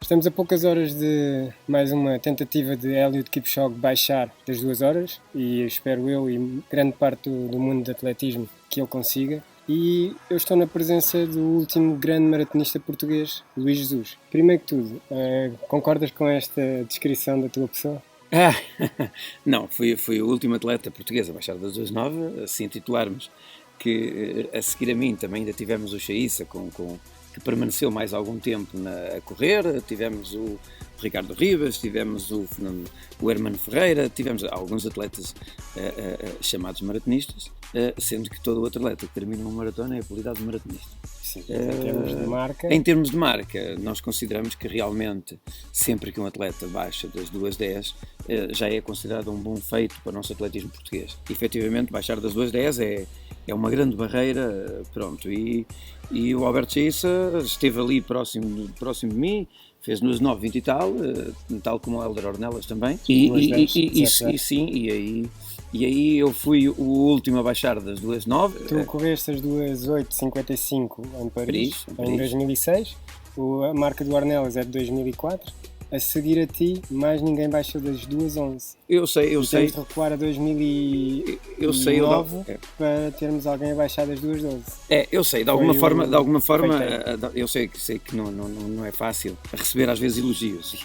Estamos a poucas horas de mais uma tentativa de Eliud Kipchoge baixar das 2 horas e espero eu e grande parte do mundo de atletismo que ele consiga. E eu estou na presença do último grande maratonista português, Luís Jesus. Primeiro que tudo, concordas com esta descrição da tua pessoa? Não, fui o último atleta português a baixar das 2:09, assim titularmos que a seguir a mim também ainda tivemos o Chaissa que permaneceu mais algum tempo a correr, tivemos o Ricardo Ribas, tivemos o Hermano Ferreira, tivemos alguns atletas chamados maratonistas, sendo que todo o atleta que termina uma maratona é apelidado de maratonista. Sim, em termos de marca. Em termos de marca, nós consideramos que realmente sempre que um atleta baixa das 2:10 já é considerado um bom feito para o nosso atletismo português. Efetivamente, baixar das 2:10 é uma grande barreira, pronto, e o Alberto Chaissa esteve ali próximo de mim, fez nos 9:20 e tal como o Hélder Ornelas também, e aí eu fui o último a baixar das 2:09. Tu correste as 2:08:55 em Paris, em 2006, a marca do Ornelas é de 2004. A seguir a ti, mais ninguém baixou das 2:11. Eu sei. Temos de recuar a 2009 para termos alguém a baixar das 2:12. Eu sei, de alguma forma, eu sei que não é fácil receber às vezes elogios.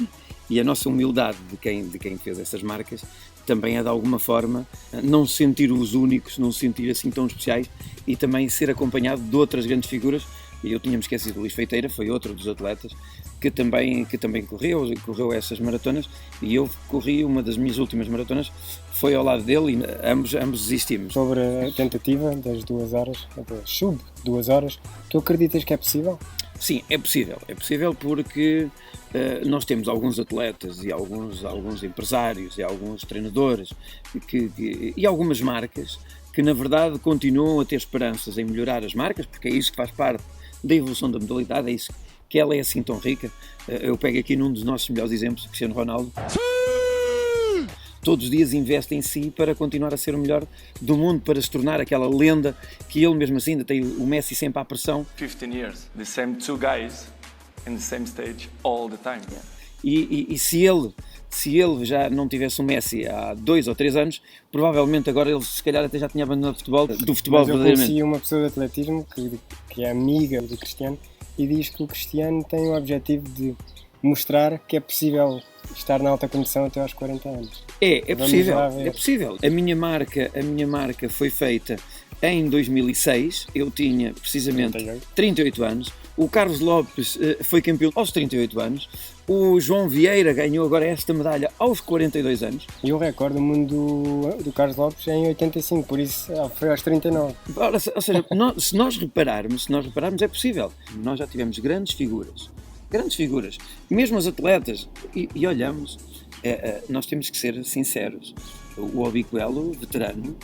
E a nossa humildade de quem fez essas marcas também é de alguma forma não se sentir os únicos, não se sentir assim tão especiais e também ser acompanhado de outras grandes figuras. E eu tinha-me esquecido, o Luís Feiteira foi outro dos atletas que também correu essas maratonas, e eu corri uma das minhas últimas maratonas, foi ao lado dele e ambos desistimos. Sobre a tentativa das 2 horas, sub 2 horas, tu acreditas que é possível? Sim, é possível porque nós temos alguns atletas e alguns empresários e alguns treinadores e algumas marcas que na verdade continuam a ter esperanças em melhorar as marcas, porque é isso que faz parte da evolução da modalidade, é isso que ela é assim tão rica. Eu pego aqui num dos nossos melhores exemplos, Cristiano Ronaldo. Todos os dias investe em si para continuar a ser o melhor do mundo, para se tornar aquela lenda que ele mesmo assim ainda tem o Messi sempre à pressão. 15 years, the same two guys in the same stage all the time. E se ele já não tivesse o Messi há 2 ou 3 anos, provavelmente agora ele se calhar até já tinha abandonado do futebol Mas eu verdadeiramente. conheci uma pessoa de atletismo que é amiga do Cristiano e diz que o Cristiano tem o objetivo de mostrar que é possível estar na alta condição até aos 40 anos. É possível. A minha marca foi feita em 2006, eu tinha precisamente 38 anos, o Carlos Lopes foi campeão aos 38 anos, o João Vieira ganhou agora esta medalha aos 42 anos. E o recorde do mundo do Carlos Lopes é em 85, por isso foi aos 39. Ou seja, se nós repararmos é possível. Nós já tivemos grandes figuras, mesmo os atletas, e olhamos, nós temos que ser sinceros. O Obiquelo, veterano,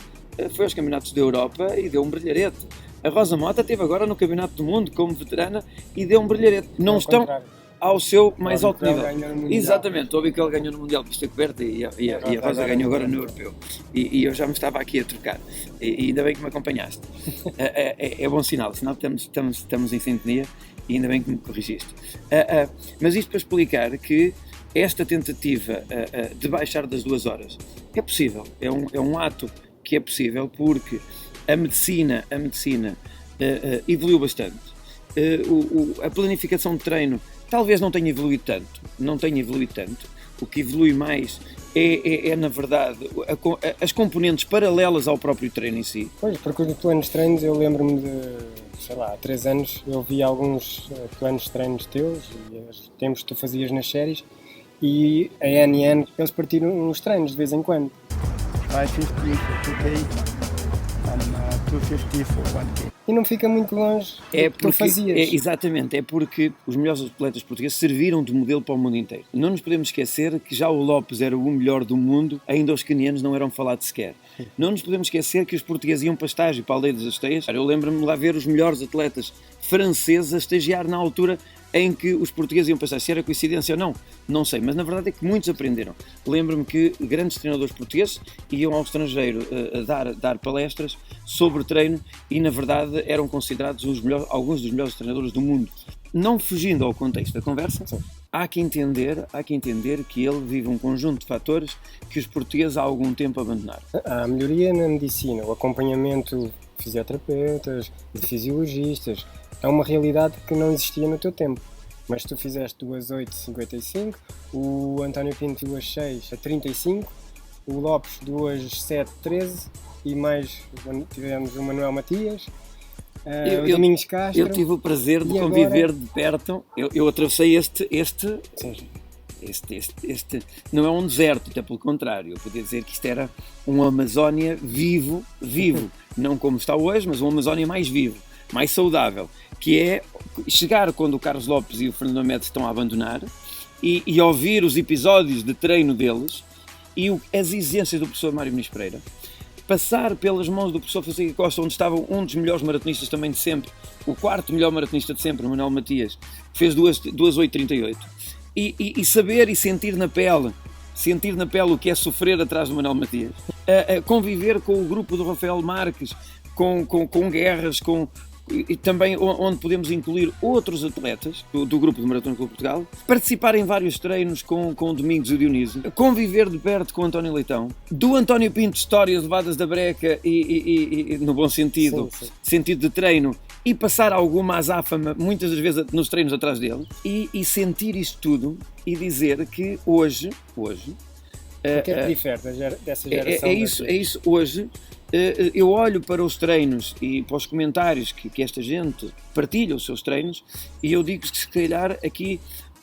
foi aos campeonatos da Europa e deu um brilharete. A Rosa Mota esteve agora no Campeonato do Mundo como veterana e deu um brilharete. Não estão ao seu mais alto nível. Exatamente, o Obiquelo ganhou no Mundial Pista Coberta e a Rosa ganhou agora no Europeu. E eu já me estava aqui a trocar. E ainda bem que me acompanhaste. É bom sinal que estamos em sintonia e ainda bem que me corrigiste. Mas isto para explicar que esta tentativa de baixar das 2 horas é possível. É um ato que é possível porque a medicina evoluiu bastante. A planificação de treino talvez não tenha evoluído tanto. O que evolui mais é na verdade, as componentes paralelas ao próprio treino em si. Pois, porque os planos de treinos, eu lembro-me de, há 3 anos eu vi alguns planos de treinos teus e os tempos que tu fazias nas séries, e a NN, eles partiram uns treinos de vez em quando. 550 for 2K and 250 for 1K. E não fica muito longe do que tu fazias. Exatamente, é porque os melhores atletas portugueses serviram de modelo para o mundo inteiro. Não nos podemos esquecer que já o Lopes era o melhor do mundo, ainda os quenianos não eram falados sequer. Não nos podemos esquecer que os portugueses iam para estágio, para a Aldeia das Asteias. Eu lembro-me lá ver os melhores atletas franceses a estagiar na altura em que os portugueses iam passar. Se era coincidência ou não sei, mas na verdade é que muitos aprenderam. Lembro-me que grandes treinadores portugueses iam ao estrangeiro a dar palestras sobre treino e na verdade eram considerados alguns dos melhores treinadores do mundo. Não fugindo ao contexto da conversa, há que entender que ele vive um conjunto de fatores que os portugueses há algum tempo abandonaram. Há melhoria na medicina, o acompanhamento de fisioterapeutas, de fisiologistas, é uma realidade que não existia no teu tempo. Mas tu fizeste 2:8:55, o António Pinto 2:6:35, o Lopes 2:7:13 e mais tivemos o Manuel Matias, o Domingos Castro. Eu tive o prazer de conviver de perto, eu atravessei este não é um deserto, até pelo contrário, eu podia dizer que isto era uma Amazónia vivo, não como está hoje, mas uma Amazónia mais vivo, mais saudável, que é chegar quando o Carlos Lopes e o Fernando Amédio estão a abandonar e ouvir os episódios de treino deles e as exigências do professor Mário Muniz Pereira, passar pelas mãos do professor Fonseca Costa, onde estava um dos melhores maratonistas também de sempre, o quarto melhor maratonista de sempre, o Manuel Matias, que fez 2:8:38, e saber e sentir na pele o que é sofrer atrás do Manuel Matias, conviver com o grupo do Rafael Marques, com guerras, e também onde podemos incluir outros atletas do grupo do Maratona Clube Portugal, participar em vários treinos com o Domingos e o Dionísio, conviver de perto com o António Leitão, do António Pinto, histórias levadas da breca e no bom sentido, Sim. sentido de treino, e passar alguma azáfama, muitas das vezes nos treinos atrás dele, e sentir isto tudo e dizer que hoje O que é que difere dessa geração? é isso, hoje eu olho para os treinos e para os comentários que esta gente partilha os seus treinos e eu digo que se calhar aqui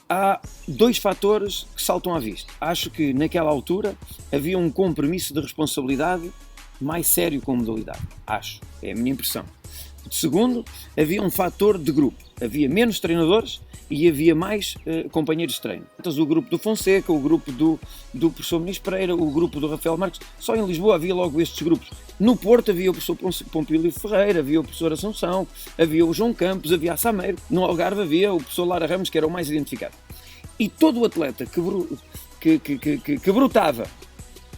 há dois fatores que saltam à vista. Acho que naquela altura havia um compromisso de responsabilidade mais sério com a modalidade. É a minha impressão. Segundo, havia um fator de grupo. Havia menos treinadores e havia mais companheiros de treino. Então, o grupo do Fonseca, o grupo do professor Muniz Pereira, o grupo do Rafael Marques, só em Lisboa havia logo estes grupos. No Porto havia o professor Pompílio Ferreira, havia o professor Assunção, havia o João Campos, havia a Sameiro. No Algarve havia o professor Lara Ramos, que era o mais identificado. E todo o atleta que brotava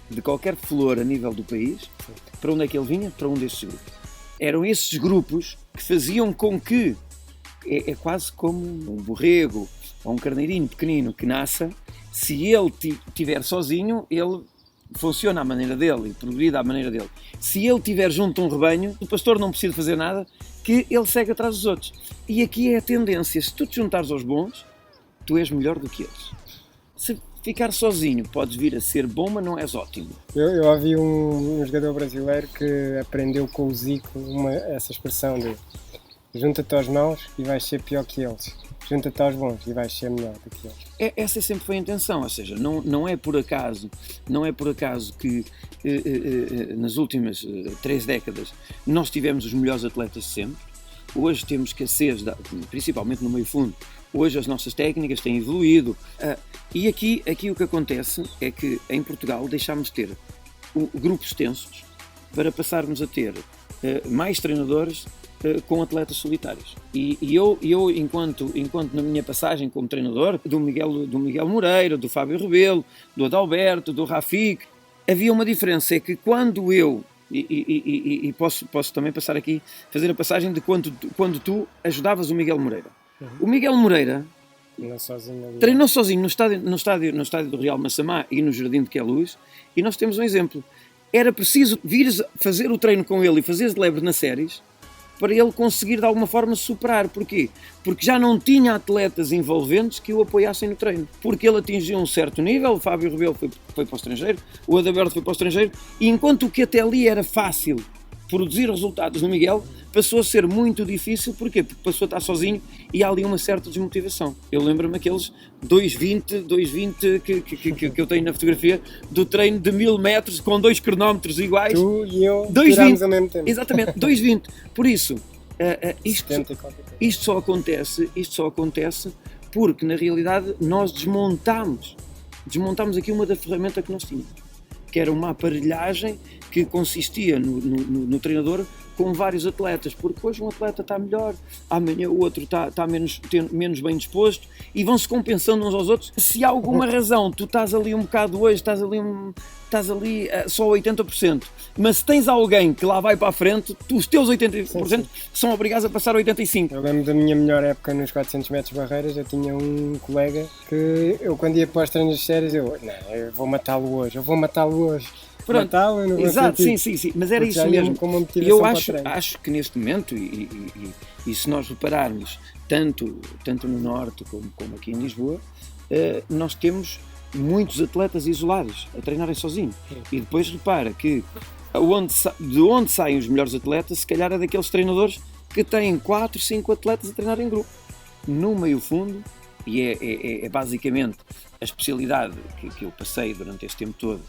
de qualquer flor a nível do país, para onde é que ele vinha? Para um destes grupos. Eram esses grupos que faziam com que é quase como um borrego ou um carneirinho pequenino que nasça, se ele estiver sozinho, ele funciona à maneira dele e progride à maneira dele. Se ele estiver junto a um rebanho, o pastor não precisa fazer nada, que ele segue atrás dos outros. E aqui é a tendência, se tu te juntares aos bons, tu és melhor do que eles. Se ficar sozinho, podes vir a ser bom, mas não és ótimo. Eu ouvi um jogador brasileiro que aprendeu com o Zico essa expressão de junta-te aos maus e vais ser pior que eles. Junta-te aos bons e vais ser melhor do que eles. Essa sempre foi a intenção, ou seja, não é por acaso que nas últimas 3 décadas nós tivemos os melhores atletas de sempre. Hoje temos escassez, principalmente no meio fundo. Hoje as nossas técnicas têm evoluído. E aqui o que acontece é que em Portugal deixámos de ter grupos extensos para passarmos a ter mais treinadores com atletas solitários. E eu enquanto na minha passagem como treinador, do Miguel Moreira, do Fábio Rebelo, do Adalberto, do Rafik, havia uma diferença, é que quando eu, e posso também passar aqui, fazer a passagem de quando tu ajudavas o Miguel Moreira. O Miguel Moreira treinou sozinho no estádio do Real Massamá e no Jardim de Queluz, e nós temos um exemplo. Era preciso vires fazer o treino com ele e fazeres de lebre nas séries para ele conseguir de alguma forma superar. Porquê? Porque já não tinha atletas envolventes que o apoiassem no treino. Porque ele atingiu um certo nível, o Fábio Rebelo foi para o estrangeiro, o Adalberto foi para o estrangeiro, e enquanto o que até ali era fácil produzir resultados no Miguel, passou a ser muito difícil. Porquê? Porque passou a estar sozinho e há ali uma certa desmotivação. Eu lembro-me aqueles 2:20 que eu tenho na fotografia do treino de 1000 metros com 2 cronómetros iguais. Tu e eu 2:20 ao mesmo tempo. Exatamente, 2:20. Por isso, isto só acontece porque na realidade nós desmontamos aqui uma da ferramenta que nós tínhamos, que era uma aparelhagem que consistia no treinador com vários atletas, porque hoje um atleta está melhor, amanhã o outro está menos bem disposto e vão-se compensando uns aos outros. Se há alguma razão, tu estás ali um bocado hoje, estás ali estás ali só a 80%. Mas se tens alguém que lá vai para a frente, os teus 80% são obrigados a passar a 85%. Eu lembro da minha melhor época nos 400 metros barreiras, eu tinha um colega que eu quando ia para os treinos sérios, eu vou matá-lo hoje. Pronto, matá-lo, exato, sim, mas era isso mesmo. Eu acho que neste momento, e se nós repararmos tanto no Norte como aqui em Lisboa, nós temos muitos atletas isolados a treinarem sozinhos. E depois repara que de onde saem os melhores atletas, se calhar é daqueles treinadores que têm 4, 5 atletas a treinar em grupo. No meio fundo, e é basicamente a especialidade que eu passei durante este tempo todo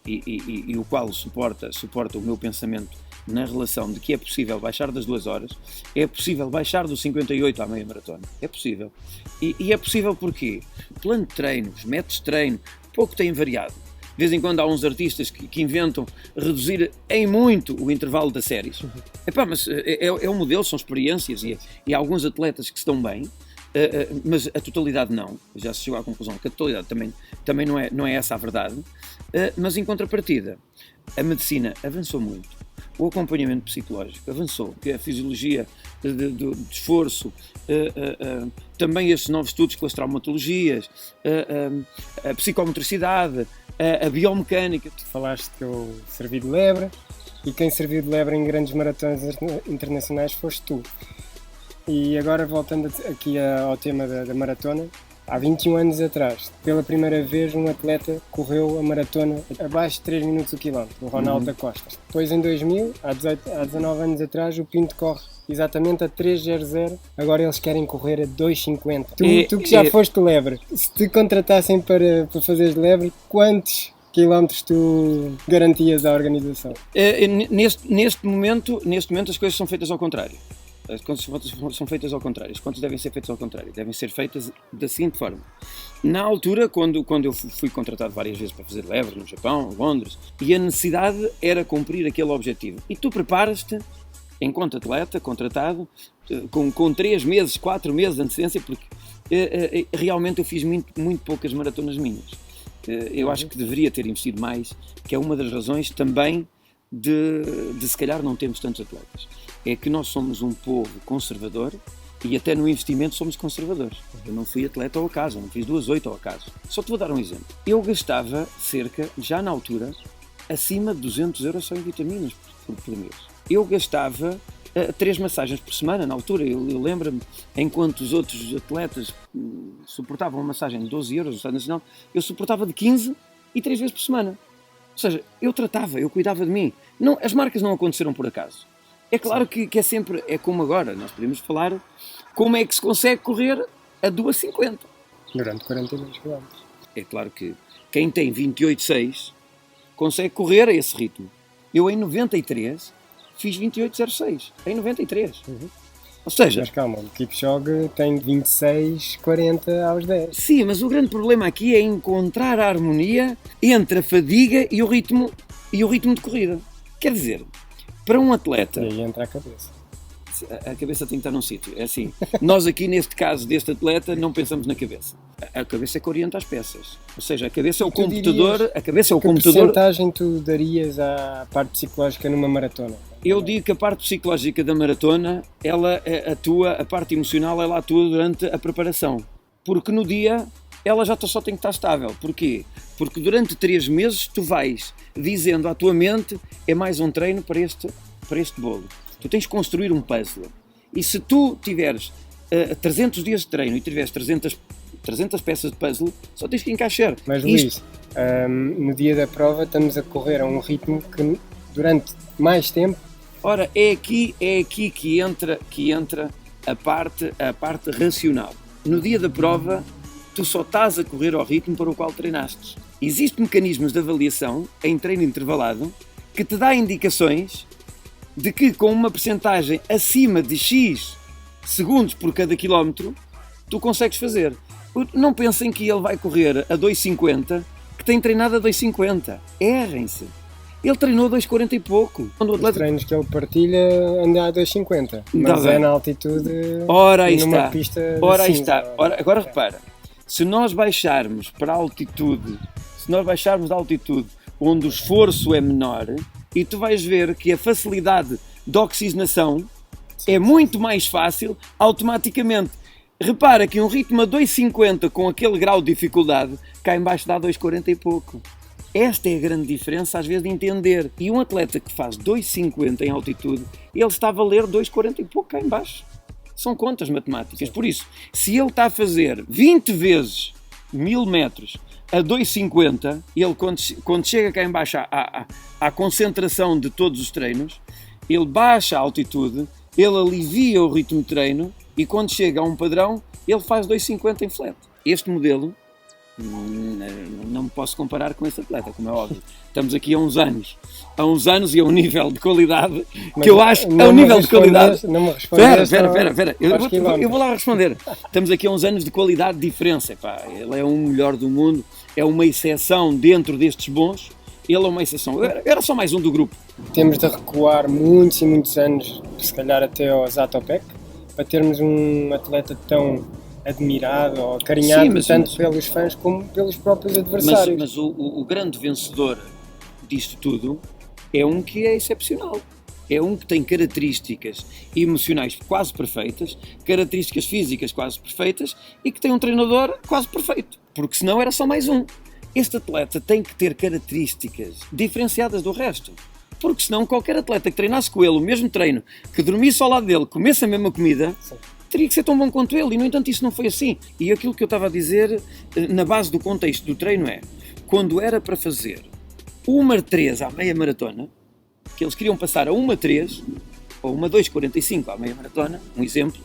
e o qual suporta o meu pensamento na relação de que é possível baixar das 2 horas, é possível baixar do 58 à meia maratona, é possível. E é possível porquê? Plano de treinos, métodos de treino, pouco têm variado. De vez em quando há uns artistas que inventam reduzir em muito o intervalo das séries. Mas é um modelo, são experiências e há alguns atletas que estão bem, mas a totalidade não. Já se chegou à conclusão que a totalidade também não é essa a verdade. Mas em contrapartida, a medicina avançou muito. O acompanhamento psicológico avançou, que é a fisiologia de esforço, também estes novos estudos com as traumatologias, a psicomotricidade, a biomecânica. Tu falaste que eu servi de lebre e quem serviu de lebre em grandes maratonas internacionais foste tu. E agora voltando aqui ao tema da maratona, há 21 anos atrás, pela primeira vez um atleta correu a maratona abaixo de 3 minutos o quilómetro, o Ronaldo da Costa. Depois em 2000, há 19 anos atrás, o Pinto corre exatamente a 3:00, agora eles querem correr a 2:50. Tu que já foste lebre, se te contratassem para fazeres lebre, quantos quilómetros tu garantias à organização? Neste momento as coisas são feitas ao contrário. As contas são feitas ao contrário. As contas devem ser feitas ao contrário. Devem ser feitas da seguinte forma. Na altura, quando eu fui contratado várias vezes para fazer lebre no Japão, Londres, e a necessidade era cumprir aquele objetivo. E tu preparas-te, enquanto atleta, contratado, com 3 meses, 4 meses de antecedência, porque realmente eu fiz muito poucas maratonas minhas. Eu acho que deveria ter investido mais, que é uma das razões também de se calhar não termos tantos atletas. É que nós somos um povo conservador e até no investimento somos conservadores. Eu não fui atleta ao acaso, não fiz 2:08 ao acaso. Só te vou dar um exemplo. Eu gastava já na altura, acima de 200 euros só em vitaminas por mês. Eu gastava 3 massagens por semana na altura. Eu lembro-me, enquanto os outros atletas suportavam uma massagem de 12 euros no Estado Nacional, eu suportava de 15 e 3 vezes por semana. Ou seja, eu cuidava de mim. Não, as marcas não aconteceram por acaso. É claro que é sempre, é como agora, nós podemos falar como é que se consegue correr a 2:50. Durante 42 km. É claro que quem tem 28,6 consegue correr a esse ritmo. Eu em 93 fiz 28,06. Em 93. Ou seja... Mas calma, o Kipchoge tem 26,40 aos 10. Sim, mas o grande problema aqui é encontrar a harmonia entre a fadiga e o ritmo de corrida. Quer dizer... Para um atleta... E aí entra a cabeça. A cabeça tem que estar num sítio. É assim, nós aqui neste caso deste atleta não pensamos na cabeça. A cabeça é que orienta as peças. Ou seja, a cabeça é o computador... Que porcentagem tu darias à parte psicológica numa maratona? Eu digo que a parte psicológica da maratona, a parte emocional, ela atua durante a preparação. Porque no dia, ela só tem que estar estável. Porquê? Porque durante 3 meses tu vais dizendo à tua mente, é mais um treino para este bolo. Tu tens de construir um puzzle. E se tu tiveres 300 dias de treino e tiveres 300 peças de puzzle, só tens que encaixar. Mas Luís, no dia da prova estamos a correr a um ritmo que durante mais tempo... Ora, é aqui que entra a parte racional. No dia da prova, tu só estás a correr ao ritmo para o qual treinaste. Existem mecanismos de avaliação em treino intervalado que te dá indicações de que com uma percentagem acima de X segundos por cada quilómetro, tu consegues fazer. Não pensem que ele vai correr a 2,50, que tem treinado a 2,50. Errem-se. Ele treinou a 2,40 e pouco. Os treinos que ele partilha anda a 2,50, mas é na altitude. Ora aí numa está. Pista Ora aí está. Agora repara, se nós baixarmos para a altitude, da altitude onde o esforço é menor, e tu vais ver que a facilidade de oxigenação é muito mais fácil automaticamente. Repara que um ritmo a 2,50 com aquele grau de dificuldade, cá em baixo dá 2,40 e pouco. Esta é a grande diferença às vezes de entender. E um atleta que faz 2,50 em altitude, ele está a valer 2,40 e pouco cá em baixo. São contas matemáticas. Por isso, se ele está a fazer 20 vezes 1000 metros a 2,50, ele quando chega cá em baixo à concentração de todos os treinos, ele baixa a altitude, ele alivia o ritmo de treino e quando chega a um padrão, ele faz 2,50 em flat. Este modelo, não me posso comparar com esse atleta, como é óbvio. Estamos aqui há uns anos e a um nível de qualidade que eu acho é um nível de qualidade. Não me respondeste. Espera, eu vou lá responder. Estamos aqui há uns anos de qualidade de diferença. Epá, ele é um melhor do mundo, é uma exceção dentro destes bons. Ele é uma exceção. Eu era só mais um do grupo. Temos de recuar muitos e muitos anos, se calhar até ao Zatopek, para termos um atleta tão admirado ou acarinhado tanto pelos fãs como pelos próprios adversários. Mas o grande vencedor disto tudo é um que é excepcional. É um que tem características emocionais quase perfeitas, características físicas quase perfeitas e que tem um treinador quase perfeito. Porque senão era só mais um. Este atleta tem que ter características diferenciadas do resto. Porque senão qualquer atleta que treinasse com ele o mesmo treino, que dormisse ao lado dele, comesse a mesma comida, teria que ser tão bom quanto ele, e no entanto isso não foi assim. E aquilo que eu estava a dizer, na base do contexto do treino é, quando era para fazer 1:3 à meia maratona, que eles queriam passar a 1:3, ou 1:2:45 à meia maratona, um exemplo,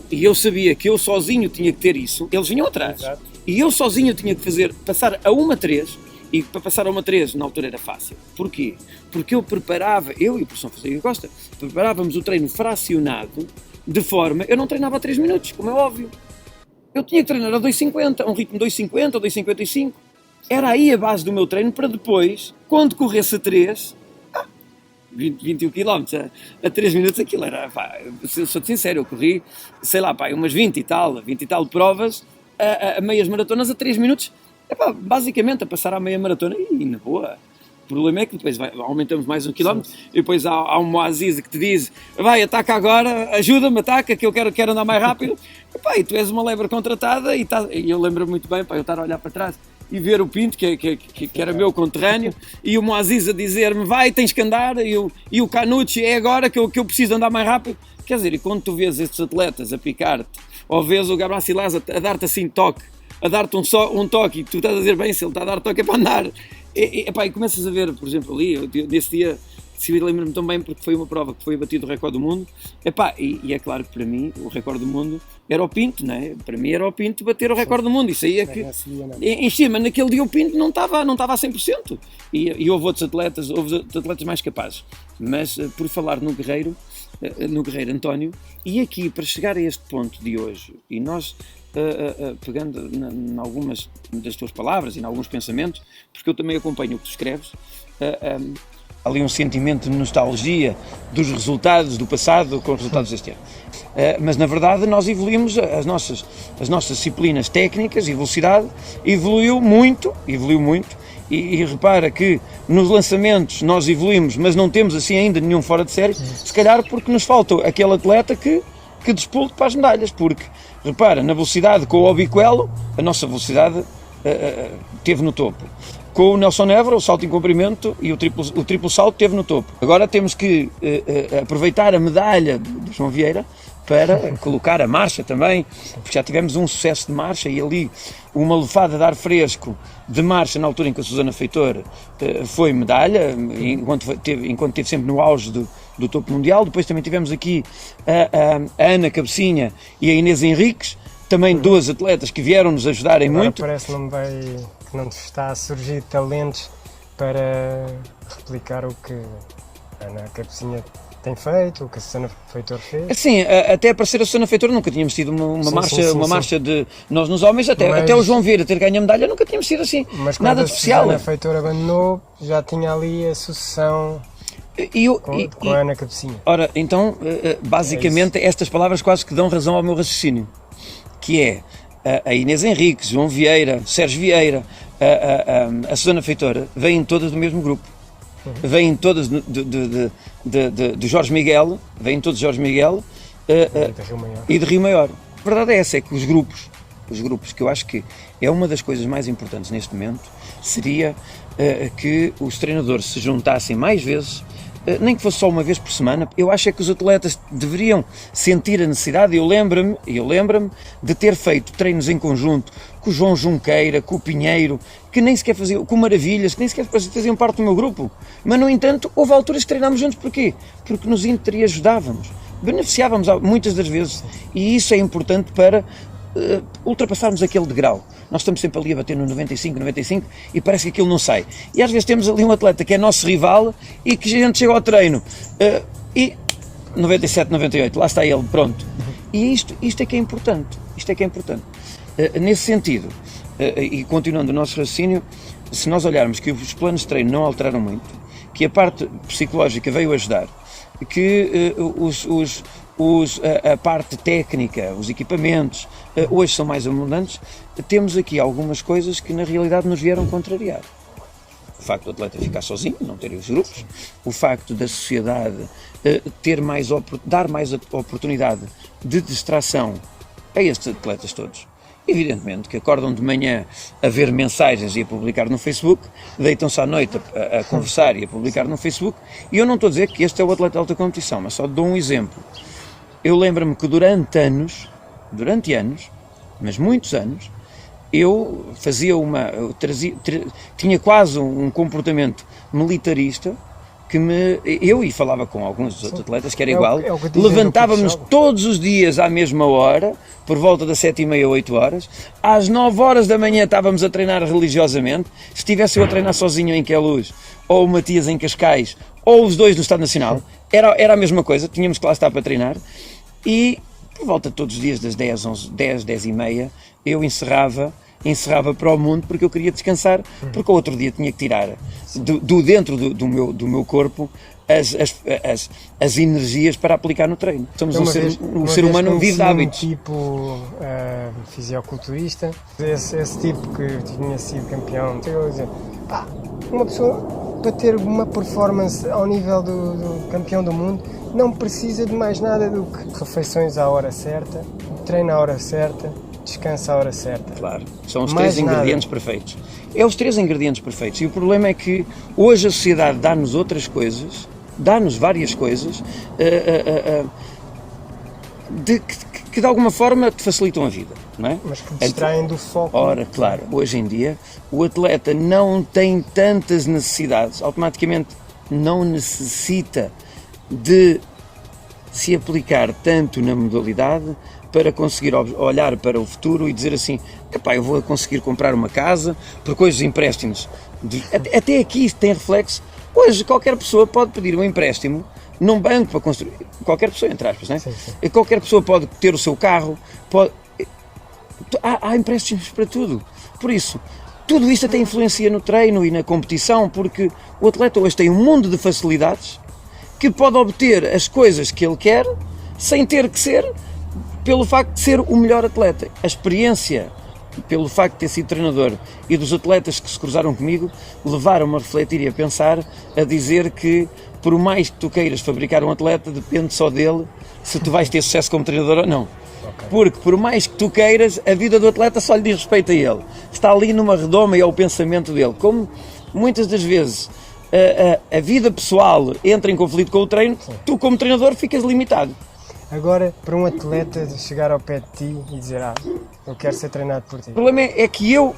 e eu sabia que eu sozinho tinha que ter isso, eles vinham atrás. Exato. E eu sozinho tinha que passar a 1:3, e para passar a 1:3 na altura era fácil. Porquê? Porque eu e o professor Fonseca Costa, preparávamos o treino fracionado, de forma, eu não treinava a 3 minutos, como é óbvio. Eu tinha que treinar a 2,50, a um ritmo de 2,50 ou 2,55. Era aí a base do meu treino para depois, quando corresse a 3, 21 km a 3 minutos, aquilo era, pá, sou-te sincero, eu corri, sei lá, pá, umas 20 e tal provas, a meias maratonas a 3 minutos, basicamente a passar à meia maratona e na boa. O problema é que depois aumentamos mais 1 km e depois há um Moaziz que te diz vai, ataca agora, ajuda-me, ataca, que eu quero andar mais rápido. E tu és uma lebre contratada e eu lembro-me muito bem, eu estar a olhar para trás e ver o Pinto, que era meu conterrâneo, e o Moaziz a dizer-me vai, tens que andar, e o Canucci é agora que eu preciso andar mais rápido. Quer dizer, e quando tu vês estes atletas a picar-te, ou vês o Gabriel Silas a dar-te assim toque, a dar-te um toque e tu estás a dizer bem, se ele está a dar toque é para andar. E começas a ver, por exemplo, ali, nesse dia, lembro-me tão bem porque foi uma prova que foi batido o recorde do mundo, e é claro que para mim o recorde do mundo era o Pinto, não é? Para mim era o Pinto bater o recorde do mundo, isso aí é que em cima, naquele dia o Pinto não estava a 100%, e houve outros atletas mais capazes, mas por falar no Guerreiro António, e aqui para chegar a este ponto de hoje, e nós pegando em algumas das tuas palavras e em alguns pensamentos, porque eu também acompanho o que tu escreves, ali um sentimento de nostalgia dos resultados do passado com os resultados deste ano. Mas na verdade nós evoluímos, as nossas disciplinas técnicas e velocidade evoluiu muito, e repara que nos lançamentos nós evoluímos, mas não temos assim ainda nenhum fora de série, se calhar porque nos falta aquele atleta que despulte para as medalhas, porque repara, na velocidade com o Obiquelo, a nossa velocidade teve no topo. Com o Nelson Évora, o salto em comprimento e o triplo salto teve no topo. Agora temos que aproveitar a medalha do João Vieira para colocar a marcha também, porque já tivemos um sucesso de marcha e ali uma lufada de ar fresco de marcha na altura em que a Susana Feitor foi medalha, enquanto esteve sempre no auge do topo mundial. Depois também tivemos aqui a Ana Cabecinha e a Inês Henriques, também duas atletas que vieram nos ajudarem agora muito. Parece-me que não está a surgir talentos para replicar o que a Ana Cabecinha tem feito, o que a Susana Feitor fez. Sim, até aparecer a Susana Feitor nunca tínhamos tido uma marcha de nós nos homens, até o João Vieira ter ganho a medalha nunca tínhamos sido assim, nada de especial. Mas quando a Susana Feitor abandonou, já tinha ali a sucessão com a Ana Cabecinha. Ora, então, basicamente, estas palavras quase que dão razão ao meu raciocínio, que é a Inês Henriques, João Vieira, Sérgio Vieira, a Susana Feitora, vêm todas do mesmo grupo. Vêm todas do Jorge Miguel, vêm todos de Jorge Miguel e de Rio Maior. A verdade é essa, é que os grupos, que eu acho que é uma das coisas mais importantes neste momento, seria que os treinadores se juntassem mais vezes, nem que fosse só uma vez por semana. Eu acho é que os atletas deveriam sentir a necessidade. Eu lembro-me de ter feito treinos em conjunto com o João Junqueira, com o Pinheiro, que nem sequer faziam, com o Maravilhas, que nem sequer faziam parte do meu grupo. Mas, no entanto, houve alturas que treinámos juntos. Porquê? Porque nos ajudávamos, beneficiávamos muitas das vezes. E isso é importante para ultrapassarmos aquele degrau. Nós estamos sempre ali a bater no 95 e parece que aquilo não sai. E às vezes temos ali um atleta que é nosso rival e que a gente chega ao treino e 97, 98, lá está ele, pronto. E isto é que é importante. Nesse sentido, e continuando o nosso raciocínio, se nós olharmos que os planos de treino não alteraram muito, que a parte psicológica veio ajudar, que a parte técnica, os equipamentos, hoje são mais abundantes, temos aqui algumas coisas que na realidade nos vieram contrariar. O facto do atleta ficar sozinho, não ter os grupos, o facto da sociedade dar mais oportunidade de distração a estes atletas todos. Evidentemente que acordam de manhã a ver mensagens e a publicar no Facebook, deitam-se à noite a conversar e a publicar no Facebook, e eu não estou a dizer que este é o atleta de alta competição, mas só dou um exemplo. Eu lembro-me que durante anos, mas muitos anos, eu fazia tinha quase um comportamento militarista que eu falava com alguns dos outros atletas que era igual, levantávamos todos os dias à mesma hora, por volta das 7h30, 8 horas, às 9 horas da manhã estávamos a treinar religiosamente. Se estivesse eu a treinar sozinho em Queluz, ou o Matias em Cascais, ou os dois no Estado Nacional, era a mesma coisa, tínhamos que lá estar para treinar, e por volta de todos os dias das 10, 11, 10h30, eu encerrava para o mundo, porque eu queria descansar, porque o outro dia tinha que tirar dentro do meu corpo as energias para aplicar no treino. Somos um ser humano vive de hábitos. Tipo fisioculturista, esse tipo que tinha sido campeão, eu ia dizer, uma pessoa para ter uma performance ao nível do campeão do mundo não precisa de mais nada do que refeições à hora certa, treino à hora certa, descansa à hora certa. Claro, são os três ingredientes perfeitos. É os três ingredientes perfeitos. E o problema é que hoje a sociedade dá-nos outras coisas, dá-nos várias coisas que de alguma forma te facilitam a vida, não é? Mas que distraem do foco. Ora, claro, hoje em dia o atleta não tem tantas necessidades, automaticamente não necessita de se aplicar tanto na modalidade para conseguir olhar para o futuro e dizer assim, eu vou conseguir comprar uma casa, porque hoje os empréstimos, até aqui isto tem reflexo. Hoje qualquer pessoa pode pedir um empréstimo num banco para construir, qualquer pessoa, entre aspas, não é? Sim. Qualquer pessoa pode ter o seu carro, há empréstimos para tudo. Por isso, tudo isto até influencia no treino e na competição, porque o atleta hoje tem um mundo de facilidades que pode obter as coisas que ele quer sem ter que ser pelo facto de ser o melhor atleta. A experiência, pelo facto de ter sido treinador e dos atletas que se cruzaram comigo, levaram-me a refletir e a pensar, a dizer que por mais que tu queiras fabricar um atleta, depende só dele se tu vais ter sucesso como treinador ou não. Porque por mais que tu queiras, a vida do atleta só lhe diz respeito a ele. Está ali numa redoma e ao pensamento dele. Como muitas das vezes a vida pessoal entra em conflito com o treino, tu como treinador ficas limitado. Agora, para um atleta chegar ao pé de ti e dizer, eu quero ser treinado por ti. O problema é que eu,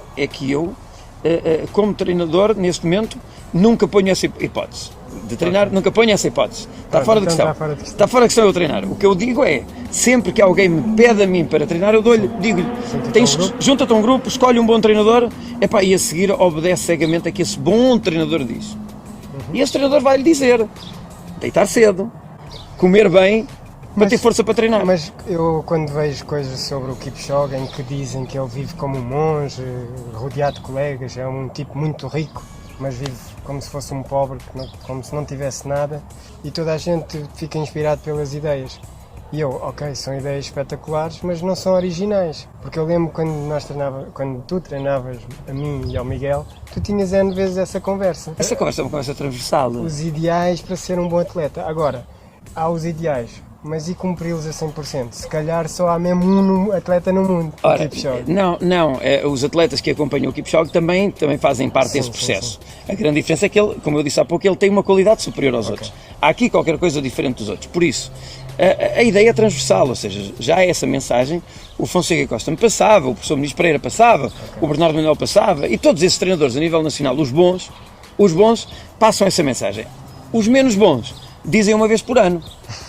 como treinador, neste momento, nunca ponho essa hipótese. De treinar, nunca ponho essa hipótese. Está fora de questão. Está fora de questão eu treinar. O que eu digo é, sempre que alguém me pede a mim para treinar, eu digo-lhe, junta-te a um grupo, escolhe um bom treinador, e a seguir obedece cegamente a que esse bom treinador diz. E esse treinador vai-lhe dizer, deitar cedo, comer bem, para ter força para treinar. Mas eu, quando vejo coisas sobre o Kipchoge, em que dizem que ele vive como um monge, rodeado de colegas, é um tipo muito rico, mas vive como se fosse um pobre, como se não tivesse nada, e toda a gente fica inspirado pelas ideias. E eu, ok, são ideias espetaculares, mas não são originais. Porque eu lembro quando tu treinavas a mim e ao Miguel, tu tinhas N vezes essa conversa. Essa conversa é uma conversa transversal. Os ideais para ser um bom atleta. Agora, há os ideais, mas e cumpri-los a 100%? Se calhar só há mesmo um atleta no mundo, o Kipchoge. Não, os atletas que acompanham o Kipchoge também fazem parte desse processo. Sim. A grande diferença é que ele, como eu disse há pouco, ele tem uma qualidade superior aos outros. Há aqui qualquer coisa diferente dos outros. Por isso, a ideia é transversal, ou seja, já é essa mensagem. O Fonseca Costa me passava, o professor Ministro Pereira passava, o Bernardo Manuel passava, e todos esses treinadores a nível nacional, os bons passam essa mensagem. Os menos bons dizem uma vez por ano.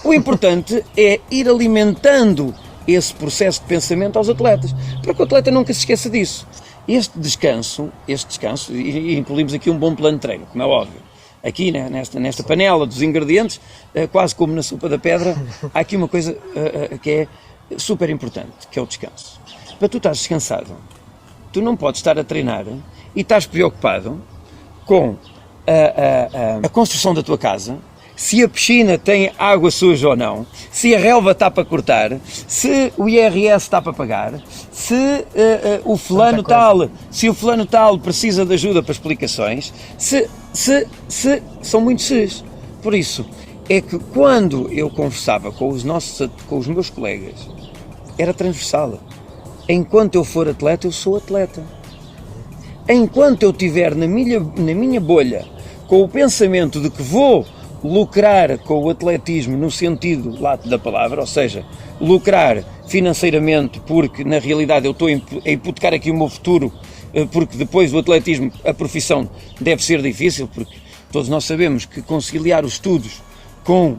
O importante é ir alimentando esse processo de pensamento aos atletas, para que o atleta nunca se esqueça disso. Este descanso, e incluímos aqui um bom plano de treino, como é óbvio. Aqui, né, nesta panela dos ingredientes, quase como na sopa da pedra, há aqui uma coisa que é super importante, que é o descanso. Para tu estás descansado, tu não podes estar a treinar e estás preocupado com a construção da tua casa, se a piscina tem água suja ou não, se a relva está para cortar, se o IRS está para pagar, se o fulano tal precisa de ajuda para explicações, são muitos ses. Por isso, é que quando eu conversava com os meus colegas, era transversal. Enquanto eu for atleta, eu sou atleta. Enquanto eu estiver na minha bolha, com o pensamento de que vou lucrar com o atletismo no sentido lato da palavra, ou seja, lucrar financeiramente, porque na realidade eu estou a hipotecar aqui o meu futuro, porque depois o atletismo, a profissão deve ser difícil, porque todos nós sabemos que conciliar os estudos com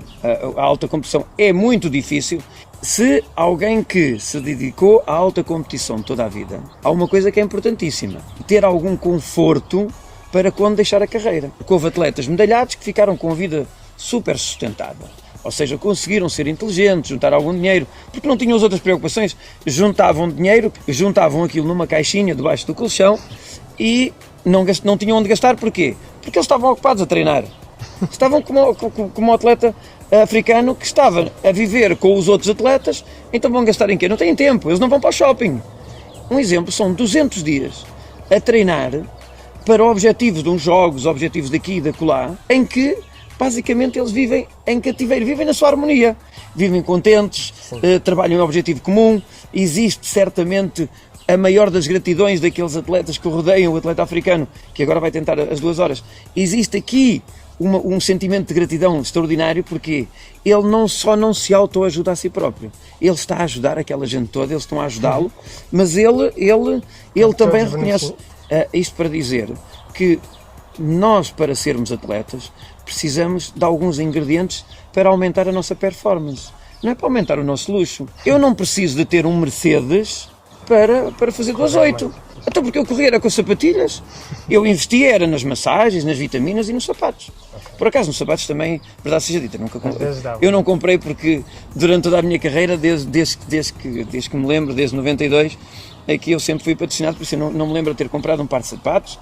a alta competição é muito difícil. Se alguém que se dedicou à alta competição toda a vida, há uma coisa que é importantíssima: ter algum conforto para quando deixar a carreira. Porque houve atletas medalhados que ficaram com a vida super sustentada. Ou seja, conseguiram ser inteligentes, juntar algum dinheiro, porque não tinham as outras preocupações. Juntavam dinheiro, juntavam aquilo numa caixinha debaixo do colchão e não tinham onde gastar. Porquê? Porque eles estavam ocupados a treinar. Estavam como um atleta africano que estava a viver com os outros atletas, então vão gastar em quê? Não têm tempo, eles não vão para o shopping. Um exemplo, são 200 dias a treinar para objetivos de uns jogos, objetivos daqui e da acolá, em que basicamente eles vivem em cativeiro, vivem na sua harmonia, vivem contentes, trabalham em objetivo comum. Existe certamente a maior das gratidões daqueles atletas que rodeiam o atleta africano, que agora vai tentar as 2 horas. Existe aqui um sentimento de gratidão extraordinário, porque ele não se autoajuda a si próprio, ele está a ajudar aquela gente toda, eles estão a ajudá-lo, mas ele também reconhece. Isto para dizer que nós, para sermos atletas, precisamos de alguns ingredientes para aumentar a nossa performance. Não é para aumentar o nosso luxo. Eu não preciso de ter um Mercedes para fazer 2,8. Até porque eu corria era com sapatilhas. Eu investia era nas massagens, nas vitaminas e nos sapatos. Por acaso, nos sapatos também, verdade seja dita, nunca comprei. Eu não comprei porque durante toda a minha carreira, desde que me lembro, desde 92, é que eu sempre fui patrocinado, por isso eu não me lembro de ter comprado um par de sapatos,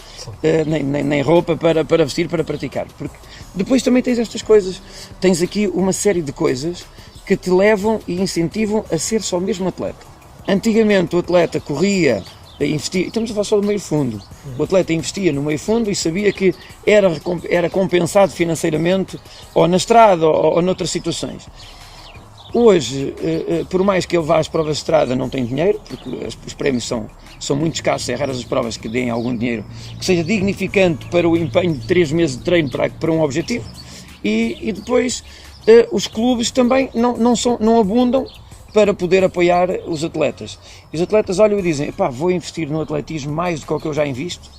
nem roupa para vestir, para praticar. Porque depois também tens estas coisas, tens aqui uma série de coisas que te levam e incentivam a ser só mesmo atleta. Antigamente o atleta corria, investia, estamos a falar só do meio fundo, o atleta investia no meio fundo e sabia que era compensado financeiramente, ou na estrada ou noutras situações. Hoje, por mais que ele vá às provas de estrada, não tem dinheiro, porque os prémios são muito escassos, é raras as provas que deem algum dinheiro, que seja dignificante para o empenho de 3 meses de treino para um objetivo, e depois os clubes também não abundam para poder apoiar os atletas. E os atletas olham e dizem: vou investir no atletismo mais do que o que eu já invisto,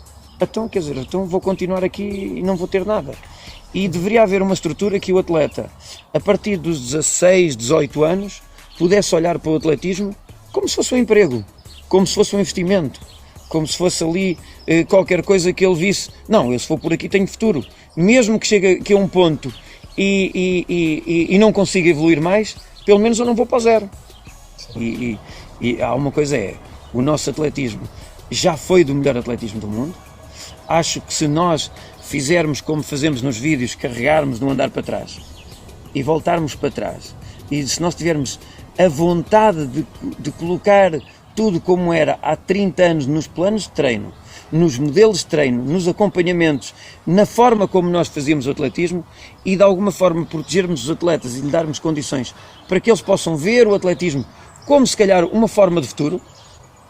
então vou continuar aqui e não vou ter nada. E deveria haver uma estrutura que o atleta, a partir dos 16, 18 anos, pudesse olhar para o atletismo como se fosse um emprego, como se fosse um investimento, como se fosse ali qualquer coisa que ele visse: não, eu se for por aqui tenho futuro. Mesmo que chegue aqui a um ponto e não consiga evoluir mais, pelo menos eu não vou para o zero. E há uma coisa, o nosso atletismo já foi do melhor atletismo do mundo. Acho que se nós fizermos como fazemos nos vídeos, carregarmos no andar para trás e voltarmos para trás e se nós tivermos a vontade de colocar tudo como era há 30 anos nos planos de treino, nos modelos de treino, nos acompanhamentos, na forma como nós fazíamos o atletismo e de alguma forma protegermos os atletas e lhe darmos condições para que eles possam ver o atletismo como se calhar uma forma de futuro,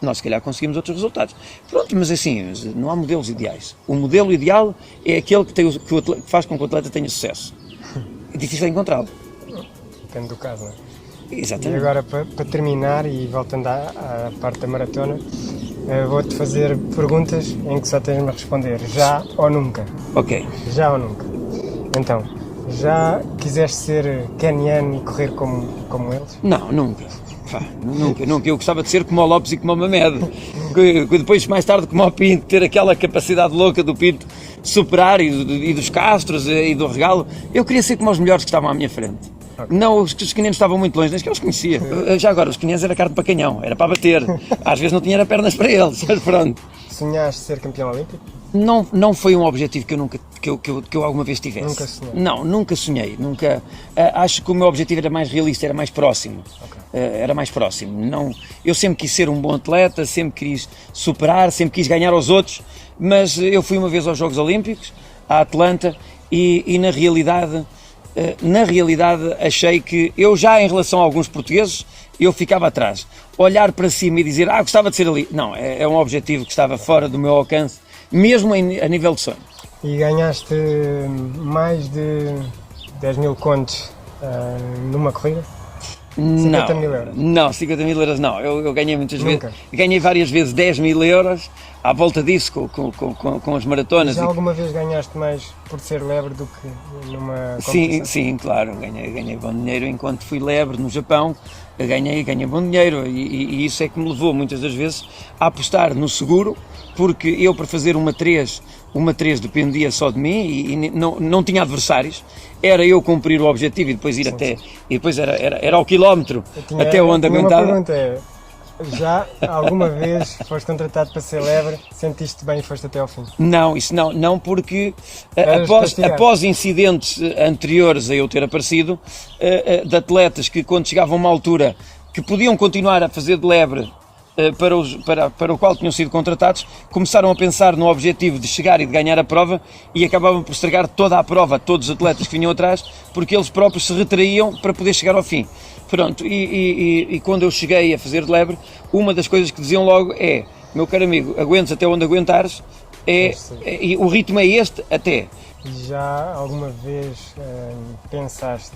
nós se calhar conseguimos outros resultados. Pronto, mas assim, não há modelos ideais. O modelo ideal é aquele que faz com que o atleta tenha sucesso. É difícil encontrá-lo. Depende do caso, não é? Exatamente. E agora, para terminar, e voltando à parte da maratona, vou-te fazer perguntas em que só tens-me a responder já ou nunca. Ok. Já ou nunca. Então, já quiseste ser keniano e correr como eles? Não, nunca. Nunca. Eu gostava de ser como o Lopes e como o Mamed. Depois, mais tarde, como o Pinto, ter aquela capacidade louca do Pinto de superar e dos Castros e do Regalo. Eu queria ser como os melhores que estavam à minha frente. Okay. Não, os quenianos estavam muito longe, nem sequer os conhecia. Já agora, os quenianos era carne para canhão, era para bater. Às vezes não tinha pernas para eles, mas pronto. Sonhaste ser campeão olímpico? Não foi um objetivo que eu alguma vez tivesse. Nunca sonhei? Não, nunca sonhei. Acho que o meu objetivo era mais realista, era mais próximo. Okay. Era mais próximo. Eu sempre quis ser um bom atleta, sempre quis superar, sempre quis ganhar aos outros, mas eu fui uma vez aos Jogos Olímpicos, a Atlanta, e na realidade achei que eu já em relação a alguns portugueses, eu ficava atrás. Olhar para cima e dizer, gostava de ser ali. Não, é um objetivo que estava fora do meu alcance, mesmo a nível de sonho. E ganhaste mais de 10 mil contos numa corrida? 50 mil euros? Não, 50 mil euros não. Eu ganhei muitas vezes. Ganhei várias vezes 10 mil euros à volta disso com as maratonas. Já alguma vez ganhaste mais por ser lebre do que numa competição? Sim, claro. Ganhei bom dinheiro enquanto fui lebre no Japão. Ganhei bom dinheiro e isso é que me levou muitas das vezes a apostar no seguro, porque eu para fazer uma 3 dependia só de mim e não tinha adversários, era eu cumprir o objetivo e depois ir até, e depois era ao quilómetro até onde aguentava. Uma pergunta é, já alguma vez foste contratado para ser lebre, sentiste bem e foste até ao fim? Não, isso não, porque após incidentes anteriores a eu ter aparecido, de atletas que quando chegavam a uma altura que podiam continuar a fazer de lebre para o qual tinham sido contratados, começaram a pensar no objetivo de chegar e de ganhar a prova e acabavam por estragar toda a prova a todos os atletas que vinham atrás, porque eles próprios se retraíam para poder chegar ao fim. Pronto, e quando eu cheguei a fazer de lebre, uma das coisas que diziam logo é, meu caro amigo, aguentes até onde aguentares, e o ritmo é este até. Já alguma vez pensaste,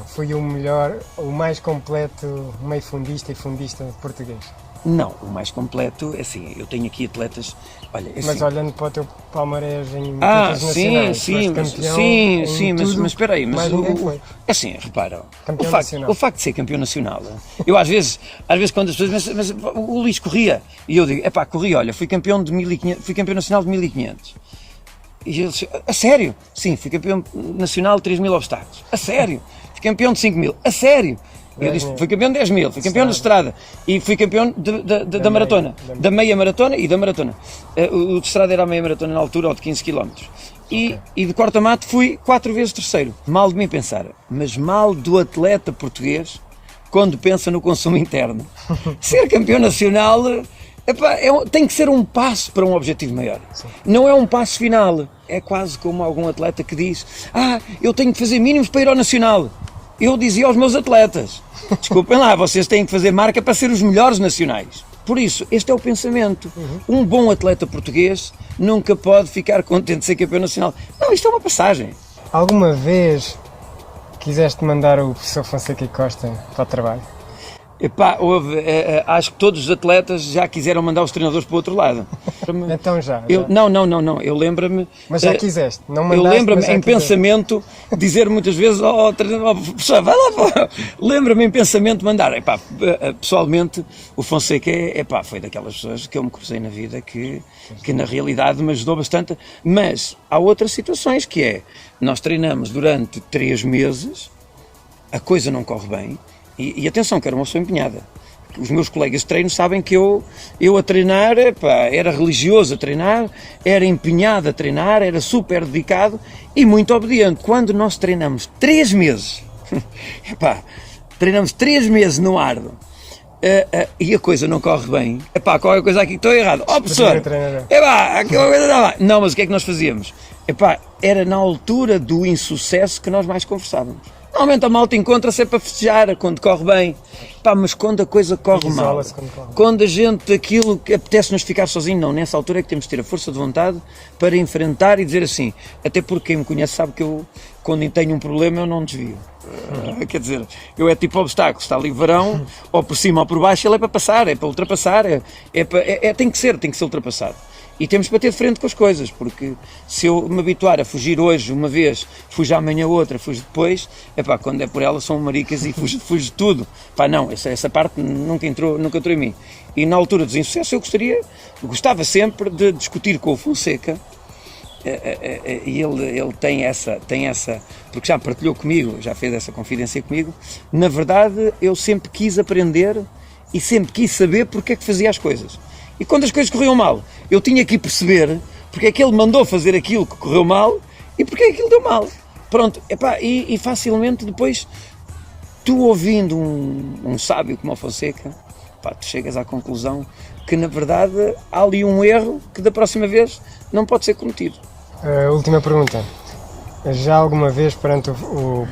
fui o melhor, o mais completo meio fundista e fundista português? Não, o mais completo, assim, eu tenho aqui atletas, olha... Assim, mas olhando para o teu palmarés em títulos nacionais, mas espera aí, mas assim, repara, o facto de ser campeão nacional, eu às vezes quando as pessoas, mas o Luís corria, e eu digo, corri, olha, fui campeão nacional de 1500. E ele disse, a sério? Sim, fui campeão nacional de 3.000 obstáculos. A sério? Fui campeão de 5.000. A sério? Eu disse, fui campeão de 10.000, fui campeão de estrada e fui campeão da maratona, da meia maratona e da maratona. O de estrada era a meia maratona na altura, ou de 15 km. E de corta-mato fui 4 vezes terceiro. Mal de mim pensar, mas mal do atleta português quando pensa no consumo interno. Ser campeão nacional... tem que ser um passo para um objetivo maior. Sim. Não é um passo final. É quase como algum atleta que diz, eu tenho que fazer mínimos para ir ao nacional. Eu dizia aos meus atletas, desculpem lá, vocês têm que fazer marca para ser os melhores nacionais. Por isso, este é o pensamento. Um bom atleta português nunca pode ficar contente de ser campeão nacional. Não, isto é uma passagem. Alguma vez quiseste mandar o professor Fonseca e Costa para o trabalho? Acho que todos os atletas já quiseram mandar os treinadores para o outro lado. Então já. Não, eu lembro-me... Mas já quiseste, não mandaste, eu lembro-me em pensamento dizer muitas vezes ao treinador, professor, vai lá, lembro-me em pensamento mandar. Pessoalmente, o Fonseca foi daquelas pessoas que eu me cruzei na vida que na realidade me ajudou bastante, mas há outras situações que nós treinamos durante 3 meses, a coisa não corre bem, e atenção, que era uma pessoa empenhada. Os meus colegas de treino sabem que eu a treinar, era religioso a treinar, era empenhado a treinar, era super dedicado e muito obediente. Quando nós treinamos 3 meses Epá, treinamos 3 meses no Ardo. E a coisa não corre bem. Epá, qualquer coisa aqui estou errado. Ó, professor, epá, aqui uma coisa não vai. Não, mas o que é que nós fazíamos? Epá, era na altura do insucesso que nós mais conversávamos. Normalmente a malta encontra-se é para festejar quando corre bem. Epá, mas quando a coisa corre mal, quando a gente, aquilo que apetece-nos ficar sozinho, não, nessa altura é que temos de ter a força de vontade para enfrentar e dizer assim, até porque quem me conhece sabe que eu, quando tenho um problema, eu não desvio. Quer dizer, eu é tipo obstáculo, está ali verão, ou por cima ou por baixo, ele é para passar, é para ultrapassar, tem que ser ultrapassado. E temos para ter de frente com as coisas, porque se eu me habituar a fugir hoje uma vez, fujo amanhã outra, fujo depois, epá, quando é por ela são maricas e fujo de tudo. Pá, não, essa parte nunca entrou em mim. E na altura dos insucessos eu gostava sempre de discutir com o Fonseca, e ele tem essa, porque já partilhou comigo, já fez essa confidência comigo. Na verdade, eu sempre quis aprender e sempre quis saber porque é que fazia as coisas. E quando as coisas corriam mal, eu tinha que perceber porque é que ele mandou fazer aquilo que correu mal e porque é que aquilo deu mal. Pronto, epá, e facilmente depois, tu ouvindo um sábio como o Fonseca, pá, tu chegas à conclusão que na verdade há ali um erro que da próxima vez não pode ser cometido. Última pergunta. Já alguma vez, perante o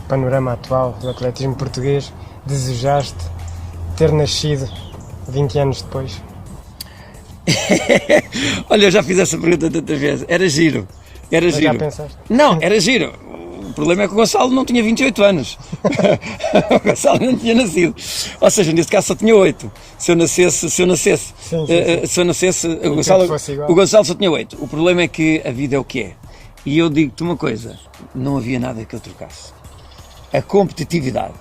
panorama atual do atletismo português, desejaste ter nascido 20 anos depois? Olha, eu já fiz essa pergunta tantas vezes. Era giro. Já pensaste? Não, era giro. O problema é que o Gonçalo não tinha 28 anos. O Gonçalo não tinha nascido. Ou seja, nesse caso só tinha 8. Se eu nascesse, o Gonçalo só tinha 8. O problema é que a vida é o que é. E eu digo-te uma coisa, não havia nada que eu trocasse. A competitividade,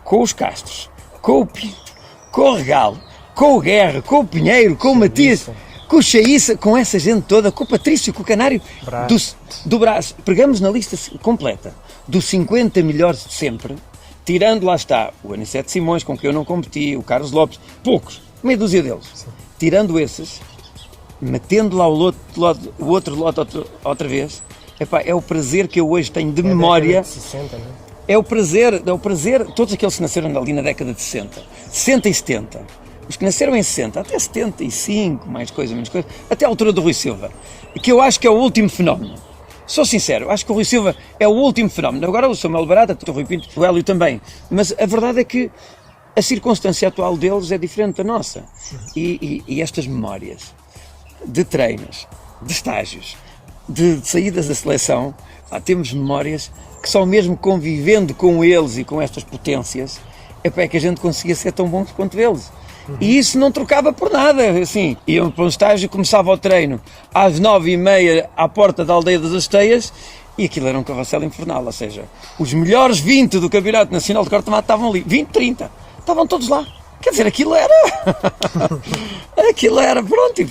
com os Castros, com o Pinto, com o Regalo, com o Guerra, com o Pinheiro, com o Matias, com o Chaíça, com essa gente toda, com o Patrício, com o Canário, do Brás. Pegamos na lista completa dos 50 melhores de sempre, tirando, lá está, o Aniceto Simões, com quem eu não competi, o Carlos Lopes, poucos, meia dúzia deles. Sim. Tirando esses, metendo lá o outro lote outra vez, epá, é o prazer que eu hoje tenho de memória. De 60, não é? É o prazer, todos aqueles que nasceram ali na década de 60, 60 e 70. Os que nasceram em 60, até 75, mais coisa, menos coisa, até a altura do Rui Silva, que eu acho que é o último fenómeno. Sou sincero, acho que o Rui Silva é o úlimo fenómeno. Agora o Samuel Barata, o Rui Pinto, o Hélio também. Mas a verdade é que a circunstância atual deles é diferente da nossa. E estas memórias de treinos, de estágios, de saídas da seleção, temos memórias que só mesmo convivendo com eles e com estas potências, é que a gente conseguia ser tão bons quanto eles. E isso não trocava por nada, assim. Iam para um estágio, começava o treino às 9h30 à porta da Aldeia das Asteias e aquilo era um carrossel infernal, ou seja, os melhores 20 do Campeonato Nacional de Corta-Mato estavam ali, 20, 30, estavam todos lá. Quer dizer, aquilo era pronto,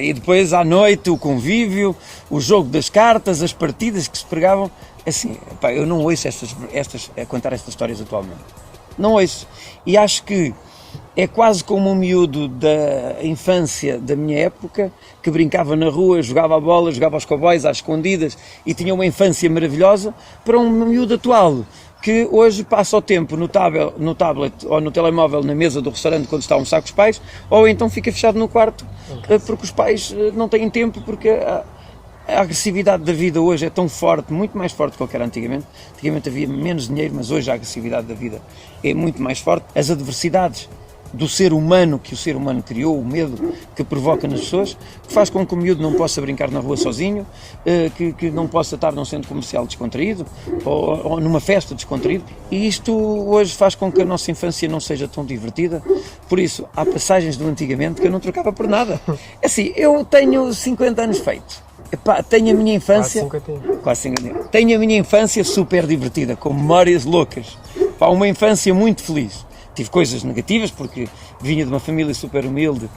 e depois à noite o convívio, o jogo das cartas, as partidas que se pregavam, assim, pá, eu não ouço contar estas histórias atualmente, não ouço, e acho que é quase como um miúdo da infância da minha época, que brincava na rua, jogava a bola, jogava aos cowboys, às escondidas, e tinha uma infância maravilhosa, para um miúdo atual, que hoje passa o tempo no tablet ou no telemóvel na mesa do restaurante quando está a almoçar com os pais, ou então fica fechado no quarto, porque os pais não têm tempo, porque a agressividade da vida hoje é tão forte, muito mais forte do que era antigamente. Antigamente havia menos dinheiro, mas hoje a agressividade da vida é muito mais forte. As adversidades do ser humano que o ser humano criou, o medo que provoca nas pessoas, que faz com que o miúdo não possa brincar na rua sozinho, que não possa estar num centro comercial descontraído ou numa festa descontraído, e isto hoje faz com que a nossa infância não seja tão divertida. Por isso, há passagens do antigamente que eu não trocava por nada. É assim, eu tenho 50 anos feitos. Epá, tenho a minha infância quase 50. Tenho a minha infância super divertida, com memórias loucas. Pá, uma infância muito feliz. Tive coisas negativas, porque vinha de uma família super humilde,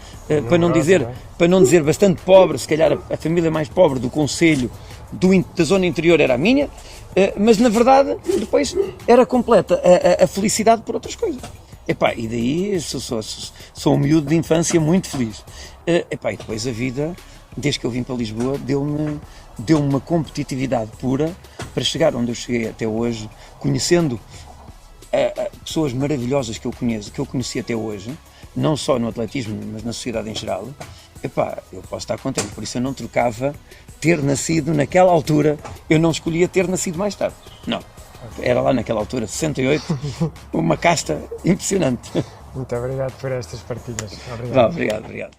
para não dizer bastante pobre, se calhar a família mais pobre do concelho, da zona interior era a minha, mas na verdade depois era completa a felicidade por outras coisas. Epá, e daí sou um miúdo de infância muito feliz. Epá, e depois a vida, desde que eu vim para Lisboa, deu-me uma competitividade pura para chegar onde eu cheguei até hoje, conhecendo pessoas maravilhosas que eu conheço, que eu conheci até hoje, não só no atletismo, mas na sociedade em geral, epá, eu posso estar contente. Por isso eu não trocava ter nascido naquela altura, eu não escolhia ter nascido mais tarde. Não. Era lá naquela altura, 68, uma casta impressionante. Muito obrigado por estas partilhas. Obrigado. Obrigado.